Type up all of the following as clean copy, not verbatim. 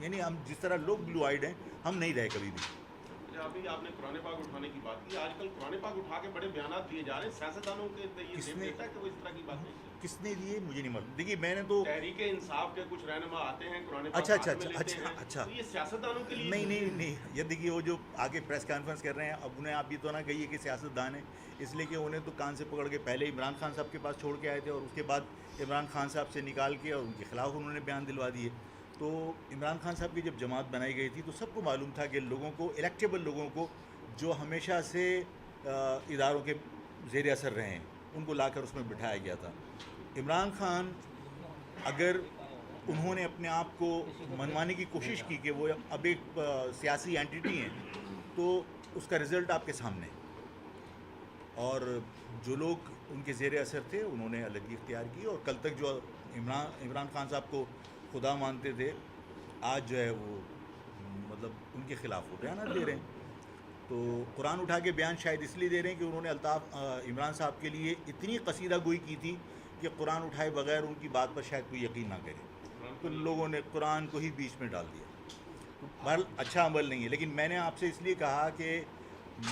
یعنی ہم جس طرح لوگ بلو آئیڈ ہیں ہم نہیں رہے کبھی بھی. ابھی آپ نے قرآن پاک اٹھانے کی بات کی, آج کل قرآن پاک اٹھا کے بڑے بیانات دیے جا رہے ہیں, سیاستدانوں کے یہ کس زیب نے- دیتا ہے کہ وہ اس طرح کی باتیں. کس نے دیے مجھے نہیں معلوم. دیکھیے میں نے تو تحریک انصاف کے کچھ رہنما آتے ہیں قرآن پاک اچھا ہاتھ میں لیتے اچھا ہیں, اچھا تو یہ سیاستدانوں کے لیے نہیں یہ دیکھیے وہ جو آگے پریس کانفرنس کر رہے ہیں, اب انہیں آپ یہ تو نہ کہیے کہ سیاستدان ہیں, اس لیے کہ انہیں تو کان سے پکڑ کے پہلے عمران خان صاحب کے پاس چھوڑ کے آئے تھے اور اس کے بعد عمران خان صاحب سے نکال کے اور ان کے خلاف انہوں نے بیان دلوا دیے. تو عمران خان صاحب کی جب جماعت بنائی گئی تھی تو سب کو معلوم تھا کہ لوگوں کو, الیکٹیبل لوگوں کو جو ہمیشہ سے اداروں کے زیر اثر رہے ہیں, ان کو لا کر اس میں بٹھایا گیا تھا. عمران خان اگر انہوں نے اپنے آپ کو منوانے کی کوشش کی کہ وہ اب ایک سیاسی اینٹیٹی ہیں, تو اس کا رزلٹ آپ کے سامنے. اور جو لوگ ان کے زیر اثر تھے انہوں نے الگ اختیار کی, اور کل تک جو عمران خان صاحب کو خدا مانتے تھے آج جو ہے وہ مطلب ان کے خلاف وہ بیانات دے رہے ہیں. تو قرآن اٹھا کے بیان شاید اس لیے دے رہے ہیں کہ انہوں نے عمران صاحب کے لیے اتنی قصیدہ گوئی کی تھی کہ قرآن اٹھائے بغیر ان کی بات پر شاید کوئی یقین نہ کرے, تو لوگوں نے قرآن کو ہی بیچ میں ڈال دیا. بہرحال اچھا عمل نہیں ہے, لیکن میں نے آپ سے اس لیے کہا کہ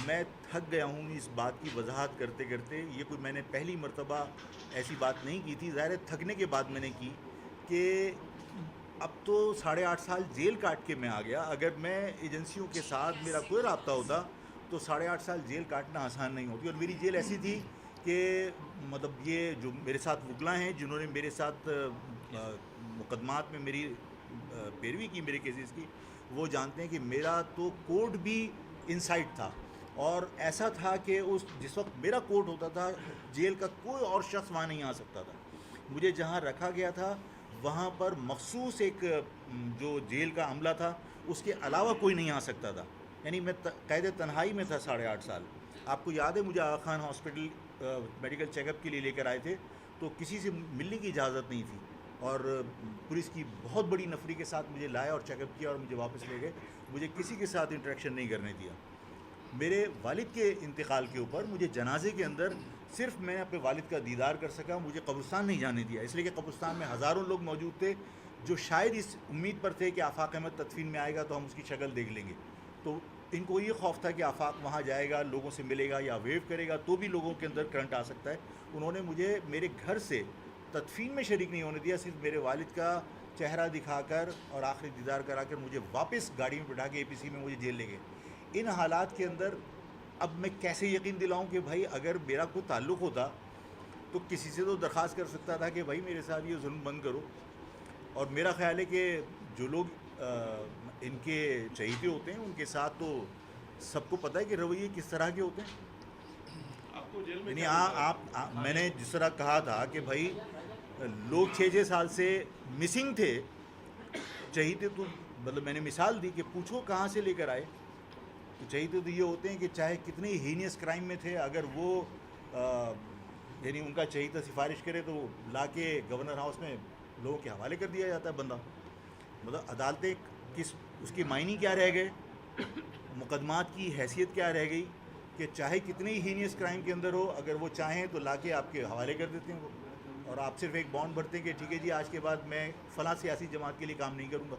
میں تھک گیا ہوں اس بات کی وضاحت کرتے کرتے. یہ کوئی میں نے پہلی مرتبہ ایسی بات نہیں کی تھی, ظاہر ہے تھکنے کے بعد میں نے کی کہ اب تو 8.5 سال جیل کاٹ کے میں آ گیا. اگر میں ایجنسیوں کے ساتھ میرا کوئی رابطہ ہوتا تو 8.5 سال جیل کاٹنا آسان نہیں ہوتی. اور میری جیل ایسی تھی کہ مطلب یہ جو میرے ساتھ وکلا ہیں جنہوں نے میرے ساتھ مقدمات میں میری پیروی کی, میرے کیسز کی, وہ جانتے ہیں کہ میرا تو کورٹ بھی انسائٹ تھا, اور ایسا تھا کہ جس وقت میرا کورٹ ہوتا تھا جیل کا کوئی اور شخص وہاں نہیں آ سکتا تھا. مجھے جہاں رکھا گیا تھا وہاں پر مخصوص ایک جو جیل کا عملہ تھا اس کے علاوہ کوئی نہیں آ سکتا تھا. یعنی میں قید تنہائی میں تھا 8.5 سال. آپ کو یاد ہے مجھے Aga Khan hospital medical check up کے لیے لے کر آئے تھے تو کسی سے ملنے کی اجازت نہیں تھی, اور پولیس کی بہت بڑی نفری کے ساتھ مجھے لایا اور چیک اپ کیا اور مجھے واپس لے گئے. مجھے کسی کے ساتھ انٹریکشن نہیں کرنے دیا. میرے والد کے انتقال کے اوپر مجھے جنازے کے اندر صرف میں نے اپنے والد کا دیدار کر سکا, مجھے قبرستان نہیں جانے دیا, اس لیے کہ قبرستان میں ہزاروں لوگ موجود تھے جو شاید اس امید پر تھے کہ آفاق احمد تدفین میں آئے گا تو ہم اس کی شکل دیکھ لیں گے. تو ان کو یہ خوف تھا کہ آفاق وہاں جائے گا, لوگوں سے ملے گا یا ویو کرے گا تو بھی لوگوں کے اندر کرنٹ آ سکتا ہے. انہوں نے مجھے میرے گھر سے تدفین میں شریک نہیں ہونے دیا, صرف میرے والد کا چہرہ دکھا کر اور آخری دیدار کرا کر مجھے واپس گاڑی میں بٹھا کے اے پی سی میں مجھے جیل لے گئے. ان حالات کے اندر اب میں کیسے یقین دلاؤں کہ بھائی اگر میرا کوئی تعلق ہوتا تو کسی سے تو درخواست کر سکتا تھا کہ بھائی میرے ساتھ یہ ظلم بند کرو. اور میرا خیال ہے کہ جو لوگ ان کے چہیتے ہوتے ہیں ان کے ساتھ تو سب کو پتہ ہے کہ رویے کس طرح کے ہوتے ہیں. آپ کو جیل میں یعنی میں نے جس طرح کہا تھا کہ بھائی لوگ 6 سال سے مسنگ تھے, چہیتے تو مطلب میں نے مثال دی کہ پوچھو کہاں سے لے کر آئے. تو چہیتے تو یہ ہوتے ہیں کہ چاہے کتنے ہینیس کرائم میں تھے, اگر وہ یعنی ان کا چہیتا سفارش کرے تو لا کے گورنر ہاؤس میں لوگوں کے حوالے کر دیا جاتا ہے بندہ. مطلب عدالتیں اس کی معنی کیا رہ گئے, مقدمات کی حیثیت کیا رہ گئی کہ چاہے کتنے ہی ہینیس کرائم کے اندر ہو, اگر وہ چاہیں تو لا کے آپ کے حوالے کر دیتے ہیں وہ, اور آپ صرف ایک بانڈ بھرتے ہیں کہ ٹھیک ہے جی آج کے بعد میں فلاں سیاسی جماعت کے لیے کام نہیں کروں گا.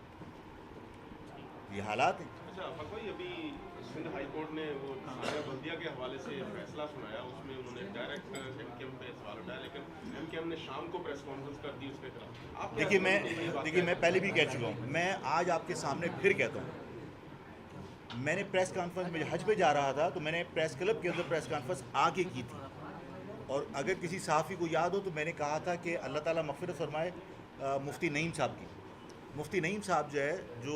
یہ حالات ہیں. اچھا بھائی, ابھی سندھ ہائی کورٹ نے وہ بلدیہ کے حوالے سے فیصلہ سنایا, اس میں انہوں نے ڈائریکٹ ایم کے ایم پہ سوال اٹھایا, لیکن ایم کے ایم نے شام کو پریس کانفرنس کر دی اس کے خلاف. دیکھیے میں پہلے بھی کہہ چکا ہوں, میں آج آپ کے سامنے پھر کہتا ہوں, میں نے پریس کانفرنس میں حج پہ جا رہا تھا تو میں نے پریس کلب کے اندر پریس کانفرنس آ کے کی تھی, اور اگر کسی صحافی کو یاد ہو تو میں نے کہا تھا کہ اللہ تعالیٰ مغفرت فرمائے مفتی نعیم صاحب کی. مفتی نعیم صاحب جو ہے جو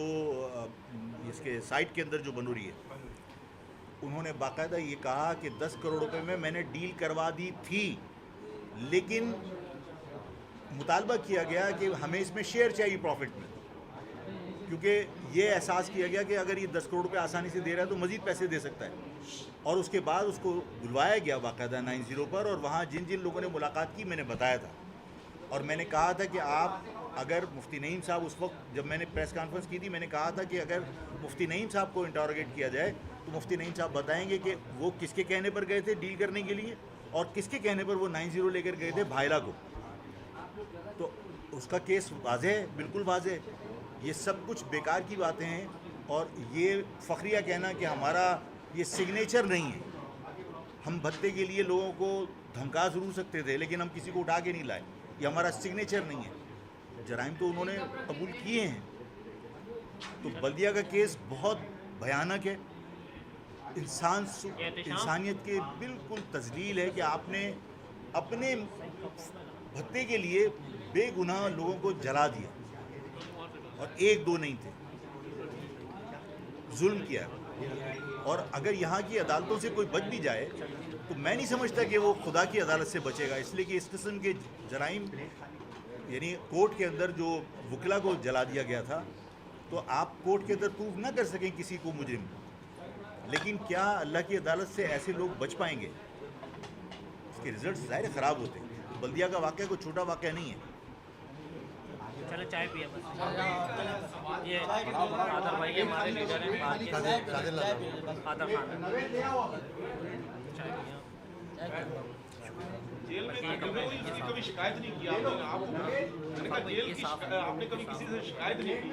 اس کے سائٹ کے اندر جو بن رہی ہے, انہوں نے باقاعدہ یہ کہا کہ 10 کروڑ روپے میں نے ڈیل کروا دی تھی, لیکن مطالبہ کیا گیا کہ ہمیں اس میں شیئر چاہیے پروفٹ میں, کیونکہ یہ احساس کیا گیا کہ اگر یہ 10 کروڑ روپے آسانی سے دے رہا ہے تو مزید پیسے دے سکتا ہے. اور اس کے بعد اس کو بلوایا گیا باقاعدہ 90 پر, اور وہاں جن جن لوگوں نے ملاقات کی میں نے بتایا تھا, اور میں نے کہا تھا کہ آپ اگر مفتی نعیم صاحب اس وقت جب میں نے پریس کانفرنس کی تھی میں نے کہا تھا کہ اگر مفتی نعیم صاحب کو انٹروگیٹ کیا جائے تو مفتی نعیم صاحب بتائیں گے کہ وہ کس کے کہنے پر گئے تھے ڈیل کرنے کے لیے اور کس کے کہنے پر وہ 90 لے کر گئے تھے بھائلہ کو. تو اس کا کیس واضح ہے, بالکل واضح ہے. یہ سب کچھ بیکار کی باتیں ہیں، اور یہ فخریہ کہنا کہ ہمارا یہ سگنیچر نہیں ہے. ہم بھتے کے لیے لوگوں کو دھمکا ضرور سکتے تھے لیکن ہم کسی کو اٹھا کے نہیں لائے. یہ ہمارا سگنیچر نہیں ہے. جرائم تو انہوں نے قبول کیے ہیں. تو بلدیہ کا کیس بہت بھیانک ہے. انسانیت کے بالکل تذلیل ہے کہ آپ نے اپنے بھتے کے لیے بے گناہ لوگوں کو جلا دیا، اور ایک دو نہیں تھے. ظلم کیا. اور اگر یہاں کی عدالتوں سے کوئی بچ بھی جائے تو میں نہیں سمجھتا کہ وہ خدا کی عدالت سے بچے گا، اس لیے کہ اس قسم کے جرائم، یعنی کورٹ کے اندر جو وکلا کو جلا دیا گیا تھا، تو آپ کورٹ کے اندر پروف نہ کر سکیں کسی کو مجرم، لیکن کیا اللہ کی عدالت سے ایسے لوگ بچ پائیں گے؟ اس کے رزلٹ ظاہر خراب ہوتے ہیں. بلدیہ کا واقعہ کوئی چھوٹا واقعہ نہیں ہے. چلو چائے پیا بس. یہ آدر بھائی کے ہمارے لیڈر ہیں آدر خان. چائے پیا. جیل میں کبھی شکایت نہیں کی آپ نے کبھی کسی سے شکایت نہیں کی؟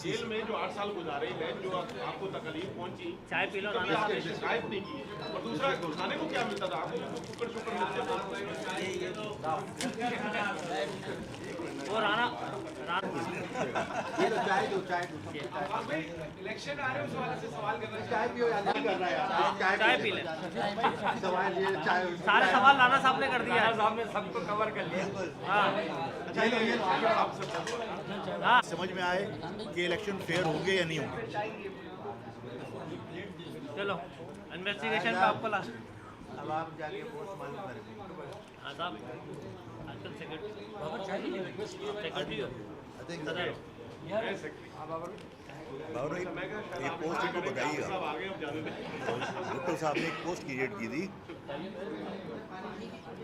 جیل میں جو 8 سال گزارے ہیں، جو آپ کو تکلیف پہنچی، چائے پی لو. کبھی آپ نے شکایت نہیں کی. اور دوسرا کھانے کو کیا ملتا تھا آپ کو؟ شکر وہ رانا الیکشن آ رہے اس حوالے سے سوال کرنا چائے پی لیں. سارے سوال رانا صاحب نے کر دیا ہے. صاحب نے سب کو کور کر لیا. ہاں سمجھ میں آئے کہ الیکشن فیئر ہوں گے یا نہیں ہوں گے. چلو انویسٹیگیشن کا آپ کو لا. اب آپ جا کے ووٹ معلوم کریں. ہاں صاحب آج کل سیکرٹری ہو صدر ہو. باور بھائی ایک پوسٹ ان کو بتائیے گا. ڈاکٹر صاحب نے ایک پوسٹ کریٹ کی تھی،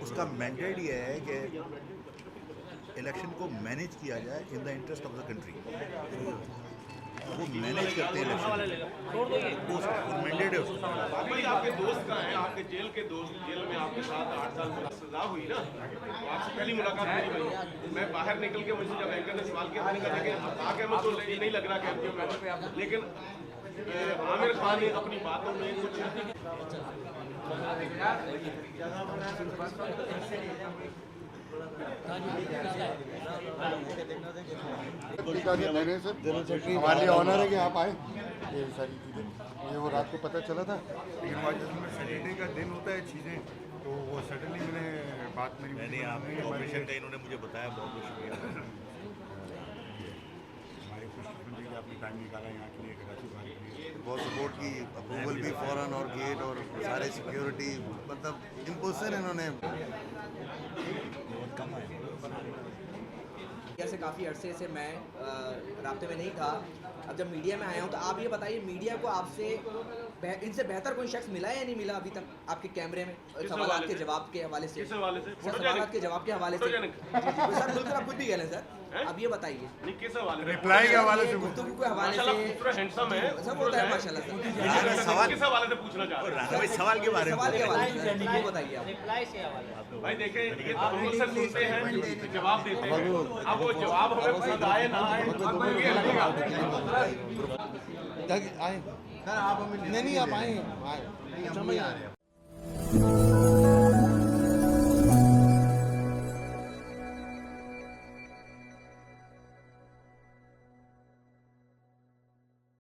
اس کا مینڈیٹ یہ ہے کہ الیکشن کو مینیج کیا جائے in the interest of the country. وہ مینیج کرتے ہیں الیکشن، پوسٹ مینڈیٹ ہے اس کا. آپ کے دوست کا ہے، آپ کے جیل کے دوست، جیل میں آپ کے ساتھ 8 سال میں سزا ہوئی نا، تو آپ سے پہلی ملاقات نہیں ہوئی. میں باہر نکل کے مجھ سے جب اینکر نے سوال کیا، میں نے کہا کہ آگے میں تو نہیں لگ رہا کہ میں، لیکن عامر خان نے اپنی باتوں میں کچھ ہمارے لیے آنر ہے کہ آپ آئے. یہ ساری چیزیں مجھے وہ رات کو پتہ چلا تھا، لیکن وہ جس میں سیٹرڈے کا دن ہوتا ہے چیزیں، تو وہ سڈنلی میں نے بات میں نے آپ کے آپریشن کا انہوں نے مجھے بتایا. بہت بہت شکریہ. ہماری خوش قسمتی کہ آپ نے ٹائم نکالا یہاں کے لیے کراچی بھائی کے لیے. بہت سپورٹ کی، اپروول بھی فوراً، اور گیٹ اور سارے سیکیورٹی مطلب امپوزیشن انہوں نے. بہت کم آئے. سے کافی عرصے سے میں رابطے میں نہیں تھا. اب جب میڈیا میں آیا ہوں تو آپ یہ بتائیے، میڈیا کو آپ سے ان سے بہتر کوئی شخص ملا ہے یا نہیں ملا ابھی تک آپ کے کیمرے میں سوالات کے جواب کے حوالے سے؟ سوالات کے جواب کے حوالے سے سر بالکل آپ کچھ بھی کہہ لیں سر، اب یہ بتائیے رپلائی کے حوالے سے گفتگو کے حوالے سے سب ہوتا ہے ماشاء اللہ سر. سوال کے بارے سوال کے حوالے سے وہ بتائیے آپ. ریپلائی سے حوالے بھائی دیکھیں، یہ تحمل سے سنتے ہیں، جواب دیتے ہیں. اب وہ جواب ہمیں پسند آئے نہ آئے آئیں. نہیں آپ آئیں.